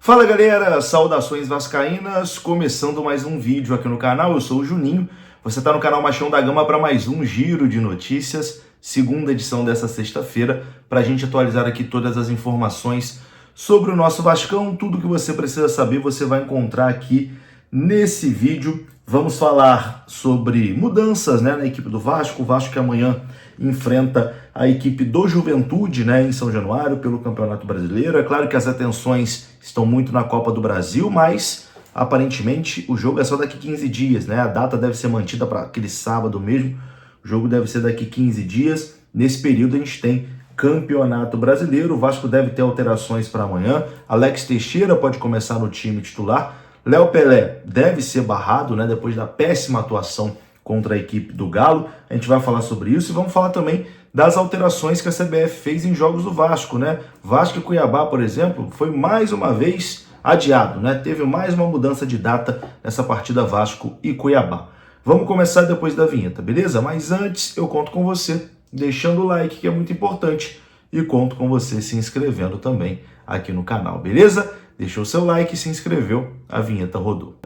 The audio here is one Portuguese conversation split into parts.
Fala galera, saudações vascaínas, começando mais um vídeo aqui no canal, eu sou o Juninho, você está no canal Machão da Gama para mais um giro de notícias, segunda edição dessa sexta-feira, para a gente atualizar aqui todas as informações sobre o nosso Vascão, tudo que você precisa saber você vai encontrar aqui nesse vídeo. Vamos falar sobre mudanças, na equipe do Vasco, o Vasco que amanhã enfrenta a equipe do Juventude, em São Januário, pelo Campeonato Brasileiro. É claro que as atenções estão muito na Copa do Brasil, mas aparentemente o jogo é só daqui 15 dias, A data deve ser mantida para aquele sábado mesmo, o jogo deve ser daqui 15 dias. Nesse período a gente tem Campeonato Brasileiro, o Vasco deve ter alterações para amanhã. Alex Teixeira pode começar no time titular. Léo Pelé deve ser barrado, depois da péssima atuação contra a equipe do Galo. A gente vai falar sobre isso e vamos falar também das alterações que a CBF fez em jogos do Vasco, Vasco e Cuiabá, por exemplo, foi mais uma vez adiado, Teve mais uma mudança de data nessa partida Vasco e Cuiabá. Vamos começar depois da vinheta, beleza? Mas antes eu conto com você deixando o like, que é muito importante, e conto com você se inscrevendo também aqui no canal, beleza? Deixou o seu like, se inscreveu, a vinheta rodou.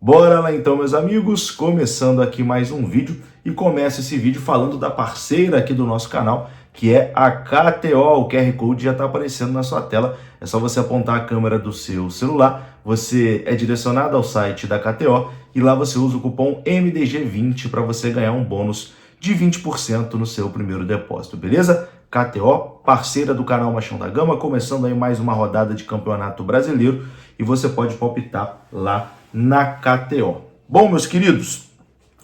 Bora lá então, meus amigos, começando aqui mais um vídeo, e começo esse vídeo falando da parceira aqui do nosso canal, que é a KTO. O QR Code já está aparecendo na sua tela, é só você apontar a câmera do seu celular, você é direcionado ao site da KTO e lá você usa o cupom MDG20 para você ganhar um bônus de 20% no seu primeiro depósito, beleza? KTO, parceira do canal Machão da Gama, começando aí mais uma rodada de Campeonato Brasileiro e você pode palpitar lá na KTO. Bom, meus queridos,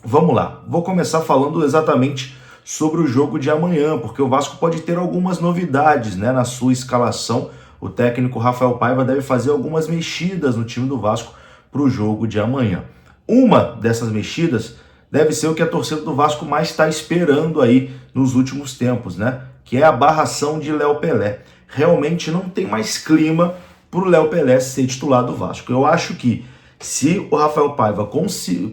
vamos lá. Vou começar falando exatamente sobre o jogo de amanhã, porque o Vasco pode ter algumas novidades, na sua escalação. O técnico Rafael Paiva deve fazer algumas mexidas no time do Vasco para o jogo de amanhã. Uma dessas mexidas deve ser o que a torcida do Vasco mais está esperando aí nos últimos tempos, que é a barração de Léo Pelé. Realmente não tem mais clima para o Léo Pelé ser titular do Vasco. Eu acho que se o Rafael Paiva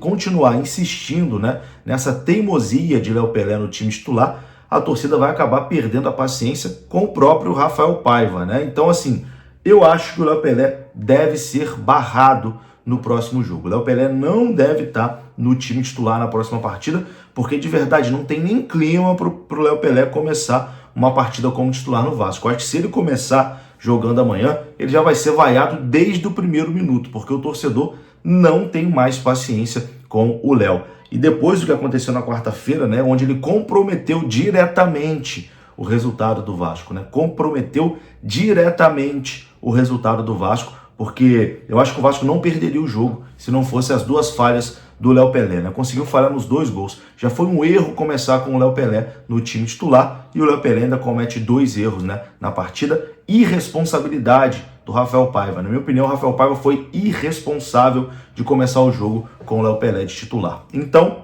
continuar insistindo, nessa teimosia de Léo Pelé no time titular, a torcida vai acabar perdendo a paciência com o próprio Rafael Paiva, Então, assim, eu acho que o Léo Pelé deve ser barrado no próximo jogo. O Léo Pelé não deve estar no time titular na próxima partida, porque de verdade não tem nem clima para o Léo Pelé começar uma partida como titular no Vasco. Eu acho que se ele começar jogando amanhã, ele já vai ser vaiado desde o primeiro minuto, porque o torcedor não tem mais paciência com o Léo. E depois do que aconteceu na quarta-feira, onde ele comprometeu diretamente o resultado do Vasco, comprometeu diretamente o resultado do Vasco, porque eu acho que o Vasco não perderia o jogo se não fosse as duas falhas do Léo Pelé, Conseguiu falhar nos dois gols. Já foi um erro começar com o Léo Pelé no time titular e o Léo Pelé ainda comete dois erros, na partida. Irresponsabilidade do Rafael Paiva. Na minha opinião, o Rafael Paiva foi irresponsável de começar o jogo com o Léo Pelé de titular. Então,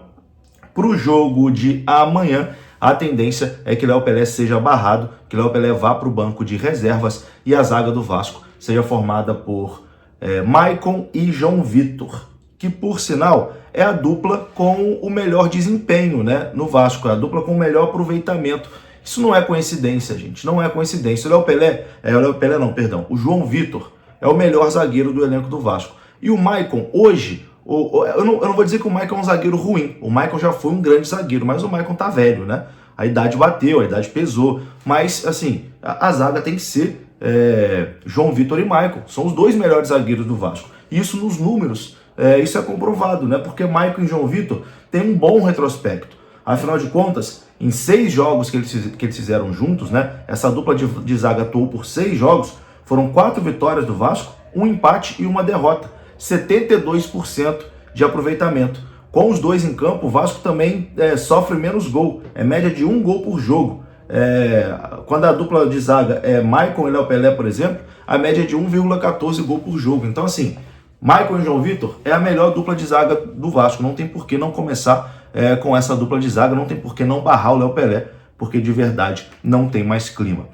para o jogo de amanhã, a tendência é que Léo Pelé seja barrado, que Léo Pelé vá para o banco de reservas e a zaga do Vasco seja formada por Maicon e João Vitor, que por sinal é a dupla com o melhor desempenho, no Vasco, é a dupla com o melhor aproveitamento. Isso não é coincidência, gente, não é coincidência. O João Vitor é o melhor zagueiro do elenco do Vasco. E o Maicon, hoje, eu não vou dizer que o Maicon é um zagueiro ruim, o Maicon já foi um grande zagueiro, mas o Maicon tá velho, A idade bateu, a idade pesou, mas assim, a zaga tem que ser João Vitor e Maicon, são os dois melhores zagueiros do Vasco. Isso nos números, isso é comprovado, Porque Maicon e João Vitor têm um bom retrospecto. Afinal de contas, em 6 jogos que eles fizeram juntos, essa dupla de zaga atuou por 6 jogos, foram 4 vitórias do Vasco, 1 empate e 1 derrota. 72% de aproveitamento. Com os dois em campo, o Vasco também sofre menos gol, é média de 1 gol por jogo. Quando a dupla de zaga é Maicon e Léo Pelé, por exemplo, a média é de 1,14 gol por jogo. Então, assim, Maicon e João Vitor é a melhor dupla de zaga do Vasco. Não tem por que não começar com essa dupla de zaga, não tem por que não barrar o Léo Pelé, porque de verdade não tem mais clima.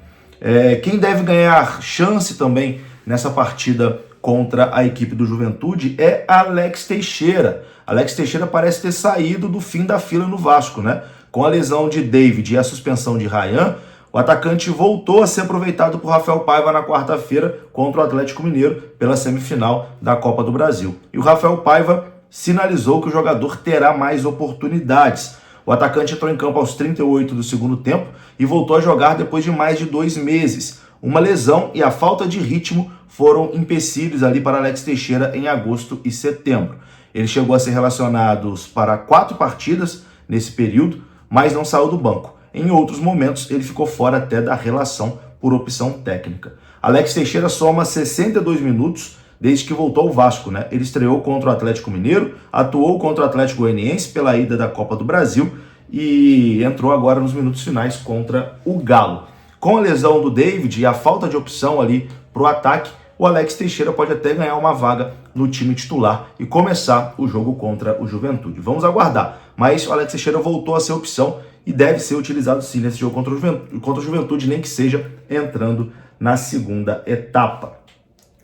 Quem deve ganhar chance também nessa partida contra a equipe do Juventude é Alex Teixeira. Alex Teixeira parece ter saído do fim da fila no Vasco, né? Com a lesão de David e a suspensão de Ryan, o atacante voltou a ser aproveitado por Rafael Paiva na quarta-feira contra o Atlético Mineiro pela semifinal da Copa do Brasil. E o Rafael Paiva sinalizou que o jogador terá mais oportunidades. O atacante entrou em campo aos 38 do segundo tempo e voltou a jogar depois de mais de 2 meses. Uma lesão e a falta de ritmo foram empecilhos ali para Alex Teixeira em agosto e setembro. Ele chegou a ser relacionado para 4 partidas nesse período, mas não saiu do banco. Em outros momentos, ele ficou fora até da relação por opção técnica. Alex Teixeira soma 62 minutos desde que voltou ao Vasco, né? Ele estreou contra o Atlético Mineiro, atuou contra o Atlético Goianiense pela ida da Copa do Brasil e entrou agora nos minutos finais contra o Galo. Com a lesão do David e a falta de opção ali para o ataque, o Alex Teixeira pode até ganhar uma vaga no time titular e começar o jogo contra o Juventude. Vamos aguardar, mas o Alex Teixeira voltou a ser opção e deve ser utilizado sim nesse jogo contra o Juventude, nem que seja entrando na segunda etapa.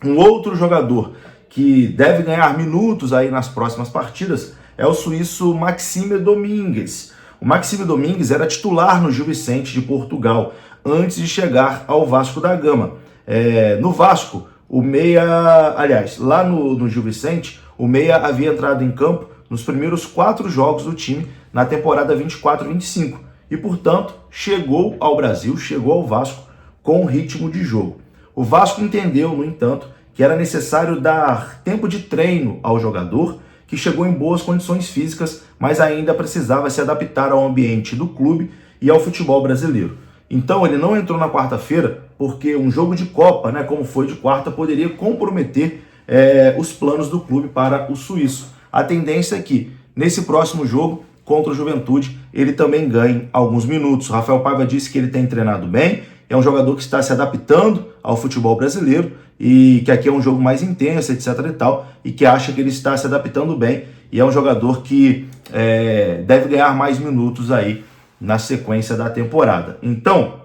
Um outro jogador que deve ganhar minutos aí nas próximas partidas é o suíço Maxime Domingues. O Maxime Domingues era titular no Gil Vicente de Portugal antes de chegar ao Vasco da Gama. No Vasco, o meia, lá no Gil Vicente, o meia havia entrado em campo nos primeiros 4 jogos do time na temporada 24-25 e, portanto, chegou ao Brasil, chegou ao Vasco com ritmo de jogo. O Vasco entendeu, no entanto, que era necessário dar tempo de treino ao jogador, que chegou em boas condições físicas, mas ainda precisava se adaptar ao ambiente do clube e ao futebol brasileiro. Então ele não entrou na quarta-feira porque um jogo de Copa, né, como foi de quarta, poderia comprometer os planos do clube para o suíço. A tendência é que, nesse próximo jogo, contra o Juventude, ele também ganhe alguns minutos. O Rafael Paiva disse que ele tem treinado bem, é um jogador que está se adaptando ao futebol brasileiro e que aqui é um jogo mais intenso, etc e tal, e que acha que ele está se adaptando bem e é um jogador que deve ganhar mais minutos aí na sequência da temporada. Então,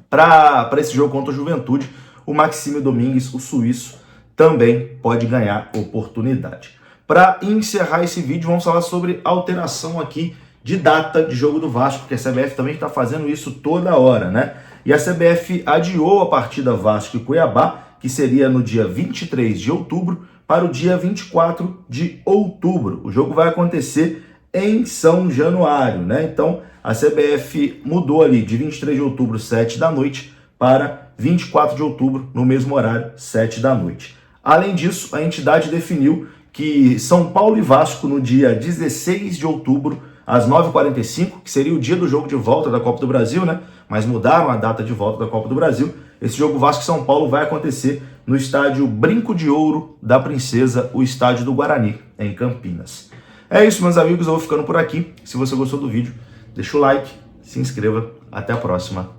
para esse jogo contra o Juventude, o Maxime Domingues, o suíço, também pode ganhar oportunidade. Para encerrar esse vídeo, vamos falar sobre alteração aqui de data de jogo do Vasco, porque a CBF também está fazendo isso toda hora, né? E a CBF adiou a partida Vasco e Cuiabá, que seria no dia 23 de outubro, para o dia 24 de outubro. O jogo vai acontecer em São Januário, né? Então, a CBF mudou ali de 23 de outubro, 7 da noite, para 24 de outubro, no mesmo horário, 7 da noite. Além disso, a entidade definiu que São Paulo e Vasco, no dia 16 de outubro, às 9h45, que seria o dia do jogo de volta da Copa do Brasil, né? Mas mudaram a data de volta da Copa do Brasil. Esse jogo Vasco e São Paulo vai acontecer no estádio Brinco de Ouro da Princesa, o estádio do Guarani, em Campinas. É isso, meus amigos, eu vou ficando por aqui. Se você gostou do vídeo, deixa o like, se inscreva. Até a próxima.